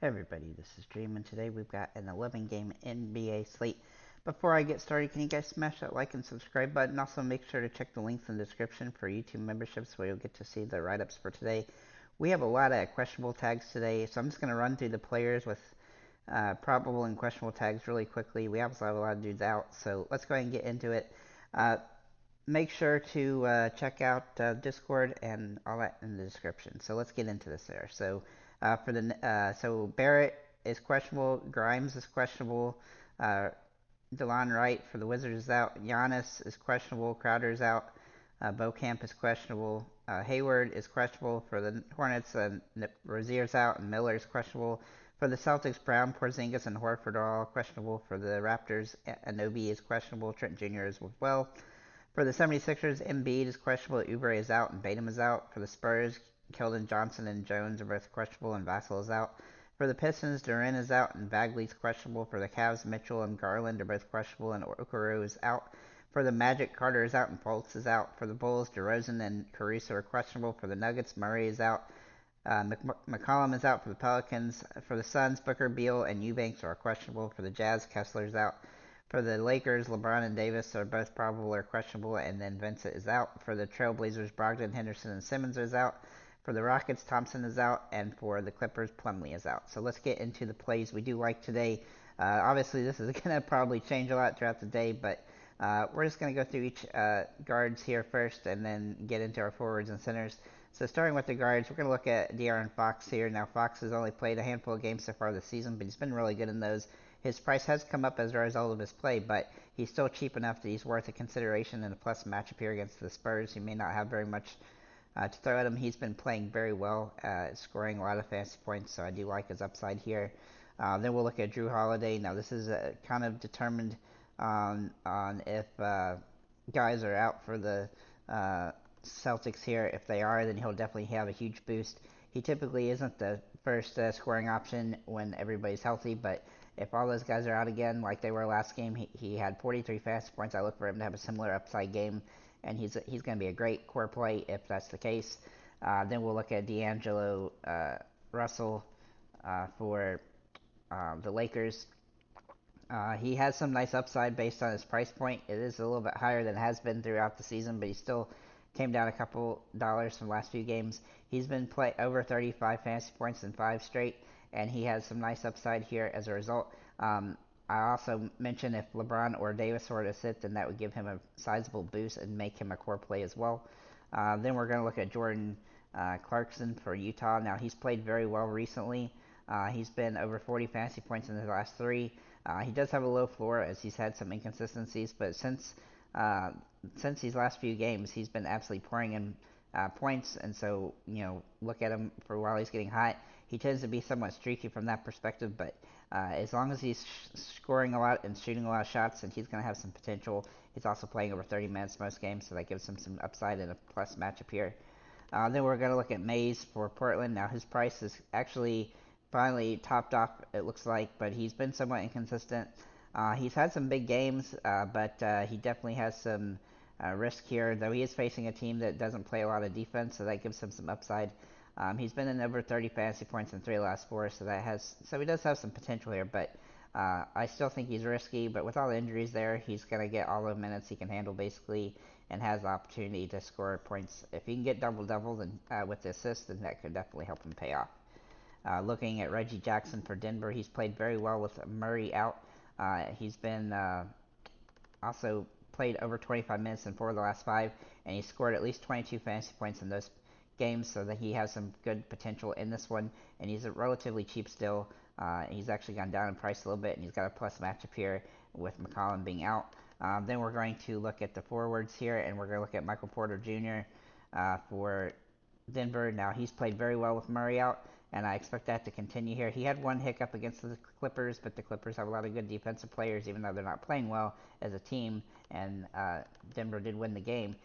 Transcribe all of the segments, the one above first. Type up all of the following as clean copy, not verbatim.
Hey everybody, this is Dream, and today we've got an 11 game NBA slate. Before I get started, can you guys smash that like and subscribe button? Also, make sure to check the links in the description for YouTube memberships where you'll get to see the write ups for today. We have a lot of questionable tags today, so I'm just going to run through the players with probable and questionable tags really quickly. We also have a lot of dudes out, so let's go ahead and get into it. Uh, Make sure to check out Discord and all that in the description. So let's get into this there. So Barrett is questionable, Grimes is questionable, uh, DeLon Wright for the Wizards is out, Giannis is questionable, Crowder is out, Beaucamp is questionable, Hayward is questionable for the Hornets, Rozier's out, and Miller is questionable. For the Celtics, Brown, Porzingis, and Horford are all questionable. For the Raptors, Anobi is questionable, Trent Jr. is as well. For the 76ers, Embiid is questionable, Oubre is out, and Batum is out. For the Spurs, Keldon Johnson and Jones are both questionable, and Vassell is out. For the Pistons, Duran is out, and Bagley is questionable. For the Cavs, Mitchell and Garland are both questionable, and Okoro is out. For the Magic, Carter is out, and Fultz is out. For the Bulls, DeRozan and Caruso are questionable. For the Nuggets, Murray is out. McCollum is out for the Pelicans. For the Suns, Booker, Beal, and Eubanks are questionable. For the Jazz, Kessler is out. For the Lakers, LeBron and Davis are both probable or questionable, and then Vincent is out. For the Trailblazers, Brogdon, Henderson, and Simmons is out. For the Rockets, Thompson is out, and for the Clippers, Plumlee is out. So let's get into the plays we do like today. Obviously, this is going to probably change a lot throughout the day, but we're just going to go through each guards here first, and then get into our forwards and centers. So starting with the guards, we're going to look at De'Aaron Fox here. Now, Fox has only played a handful of games so far this season, but he's been really good in those. His price has come up as a result of his play, but he's still cheap enough that he's worth a consideration in a plus matchup here against the Spurs. He may not have very much to throw at him. He's been playing very well, scoring a lot of fantasy points, so I do like his upside here. Then we'll look at Drew Holiday. Now, this is kind of determined on if guys are out for the Celtics here. If they are, then he'll definitely have a huge boost. He typically isn't the first scoring option when everybody's healthy, but if all those guys are out again, like they were last game, he had 43 fantasy points. I look for him to have a similar upside game, and he's going to be a great core play if that's the case. Then we'll look at D'Angelo Russell for the Lakers. He has some nice upside based on his price point. It is a little bit higher than it has been throughout the season, but he still came down a couple dollars from the last few games. He's been play over 35 fantasy points in 5 straight, and he has some nice upside here as a result. I also mentioned if LeBron or Davis were to sit, then that would give him a sizable boost and make him a core play as well. Then we're going to look at Jordan Clarkson for Utah. Now, he's played very well recently. He's been over 40 fantasy points in the last 3. He does have a low floor as he's had some inconsistencies, but uh, since these last few games, he's been absolutely pouring in points, and so look at him for while he's getting hot. He tends to be somewhat streaky from that perspective, but as long as he's scoring a lot and shooting a lot of shots, and he's going to have some potential. He's also playing over 30 minutes most games, so that gives him some upside and a plus matchup here. Then we're going to look at Mays for Portland. Now his price is actually finally topped off, it looks like, but he's been somewhat inconsistent. He's had some big games, but he definitely has some risk here, though he is facing a team that doesn't play a lot of defense, so that gives him some upside. He's been in over 30 fantasy points in 3 of the last 4, so he does have some potential here, but I still think he's risky, but with all the injuries there, he's going to get all the minutes he can handle basically, and has the opportunity to score points. If he can get double-double with the assist, then that could definitely help him pay off. Looking at Reggie Jackson for Denver, he's played very well with Murray out. He's been also played over 25 minutes in 4 of the last 5, and he scored at least 22 fantasy points in those games, so that he has some good potential in this one, and he's relatively cheap still. He's actually gone down in price a little bit, and he's got a plus matchup here with McCollum being out. Then we're going to look at the forwards here, and we're going to look at Michael Porter Jr. For Denver. Now, he's played very well with Murray out, and I expect that to continue here. He had one hiccup against the Clippers, but the Clippers have a lot of good defensive players, even though they're not playing well as a team, and Denver did win the game.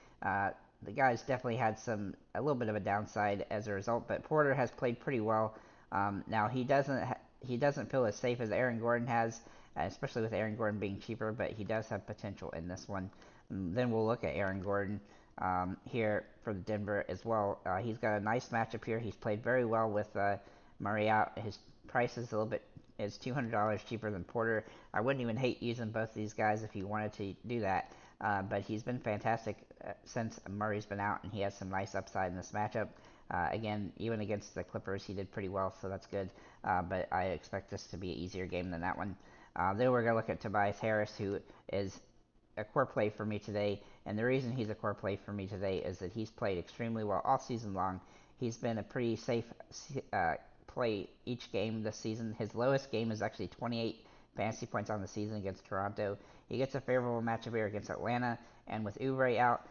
The guys definitely had a little bit of a downside as a result, but Porter has played pretty well. Now he doesn't feel as safe as Aaron Gordon has, especially with Aaron Gordon being cheaper, but he does have potential in this one. Then we'll look at Aaron Gordon here for Denver as well. He's got a nice matchup here. He's played very well with Murray out. His price is a little bit is $200 cheaper than Porter. I wouldn't even hate using both these guys if you wanted to do that. But he's been fantastic since Murray's been out, and he has some nice upside in this matchup. Again, even against the Clippers, he did pretty well, so that's good. But I expect this to be an easier game than that one. Then we're going to look at Tobias Harris, who is a core play for me today. And the reason he's a core play for me today is that he's played extremely well all season long. He's been a pretty safe play each game this season. His lowest game is actually 28 fantasy points on the season against Toronto. He gets a favorable matchup here against Atlanta, and with Oubre out,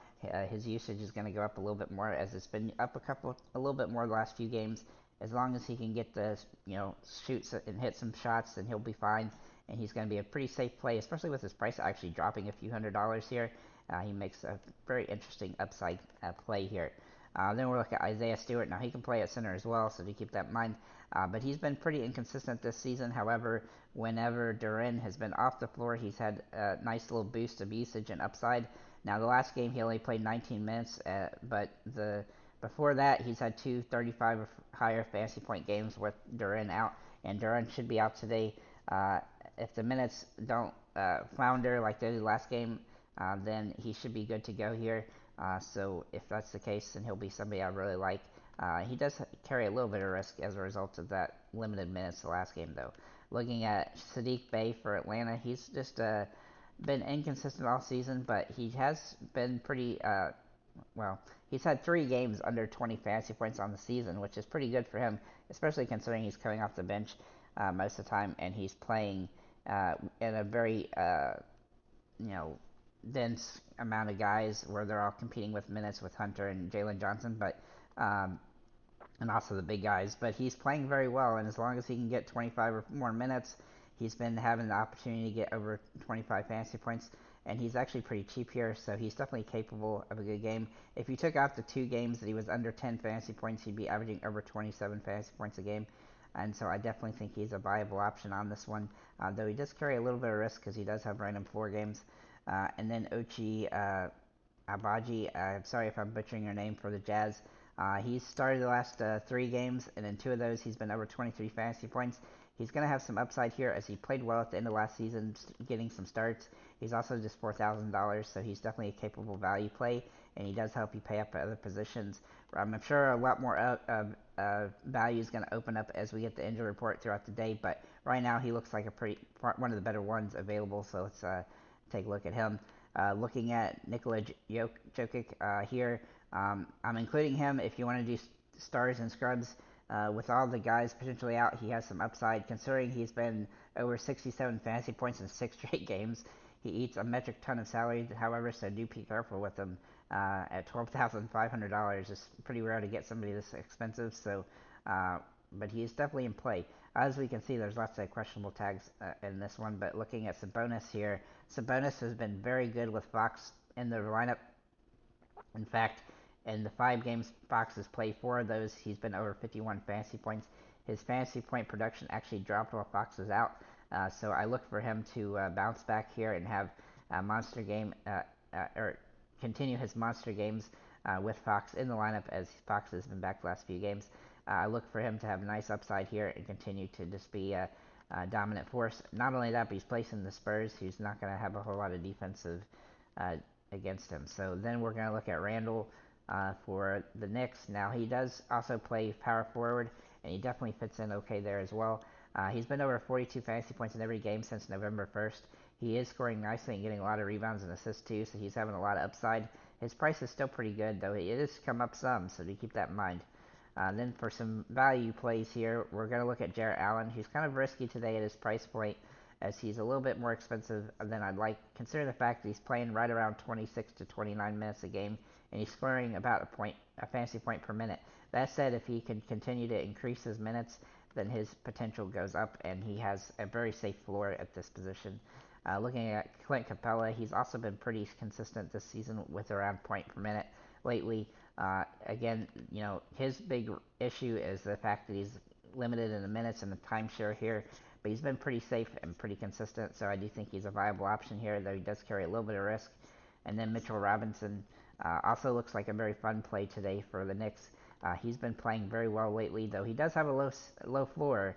his usage is going to go up a little bit more, as it's been up a little bit more the last few games. As long as he can get the shoots and hit some shots, then he'll be fine. And he's going to be a pretty safe play, especially with his price actually dropping a few $100s here. He makes a very interesting upside play here. Then we'll look at Isaiah Stewart. Now he can play at center as well, so do keep that in mind. But he's been pretty inconsistent this season. However, whenever Duren has been off the floor, he's had a nice little boost of usage and upside. Now the last game he only played 19 minutes, but before that he's had two 35 or higher fantasy point games with Duren out, and Duren should be out today. If the minutes don't flounder like they did last game, then he should be good to go here. So if that's the case, then he'll be somebody I really like. He does carry a little bit of risk as a result of that limited minutes the last game, though. Looking at Sadiq Bey for Atlanta, he's just been inconsistent all season, but he has been pretty well. He's had 3 games under 20 fantasy points on the season, which is pretty good for him, especially considering he's coming off the bench most of the time, and he's playing in a very you know dense amount of guys where they're all competing with minutes with Hunter and Jalen Johnson, but um, and also the big guys. But he's playing very well, and as long as he can get 25 or more minutes, he's been having the opportunity to get over 25 fantasy points. And he's actually pretty cheap here, so he's definitely capable of a good game. If you took out the 2 games that he was under 10 fantasy points, he'd be averaging over 27 fantasy points a game. And so I definitely think he's a viable option on this one, though he does carry a little bit of risk because he does have random floor games. And then Ochi Abaji, I'm sorry if I'm butchering your name, for the Jazz. He's started the last 3 games, and in 2 of those, he's been over 23 fantasy points. He's going to have some upside here as he played well at the end of last season, getting some starts. He's also just $4,000, so he's definitely a capable value play, and he does help you pay up at other positions. I'm sure a lot more value is going to open up as we get the injury report throughout the day, but right now he looks like one of the better ones available, so let's take a look at him. Looking at Nikola Jokic here, I'm including him if you want to do stars and scrubs. With all the guys potentially out, he has some upside. Considering he's been over 67 fantasy points in 6 straight games, he eats a metric ton of salary. However, so do be careful with him. At $12,500, it's pretty rare to get somebody this expensive. So, but he is definitely in play. As we can see, there's lots of questionable tags in this one. But looking at Sabonis here, Sabonis has been very good with Fox in the lineup. In fact, in the 5 games Fox has played, 4 of those he's been over 51 fantasy points. His fantasy point production actually dropped while Fox was out, so I look for him to bounce back here and have a monster game, or continue his monster games with Fox in the lineup, as Fox has been back the last few games. I look for him to have a nice upside here and continue to just be a dominant force. Not only that, but he's placing the Spurs, who's not going to have a whole lot of defensive uh, against him. So then we're going to look at Randall for the Knicks. Now he does also play power forward, and he definitely fits in okay there as well. He's been over 42 fantasy points in every game since November 1st. He is scoring nicely and getting a lot of rebounds and assists too, so he's having a lot of upside. His price is still pretty good, though it has come up some, so do keep that in mind. Then for some value plays here, we're going to look at Jarrett Allen. He's kind of risky today at his price point, as he's a little bit more expensive than I'd like. Consider the fact that he's playing right around 26 to 29 minutes a game, and he's scoring about a fantasy point per minute. That said, if he can continue to increase his minutes, then his potential goes up, and he has a very safe floor at this position. Looking at Clint Capella, he's also been pretty consistent this season with around point per minute lately. Again, his big issue is the fact that he's limited in the minutes and the timeshare here, but he's been pretty safe and pretty consistent, so I do think he's a viable option here, though he does carry a little bit of risk. And then Mitchell Robinson also looks like a very fun play today for the Knicks. He's been playing very well lately, though he does have a low floor.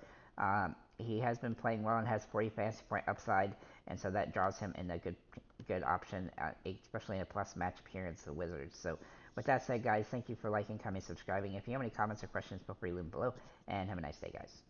He has been playing well and has 40 fantasy point upside, and so that draws him in a good option, especially in a plus match appearance the Wizards. So with that said, guys, thank you for liking, commenting, subscribing. If you have any comments or questions, feel free to leave them below, and have a nice day, guys.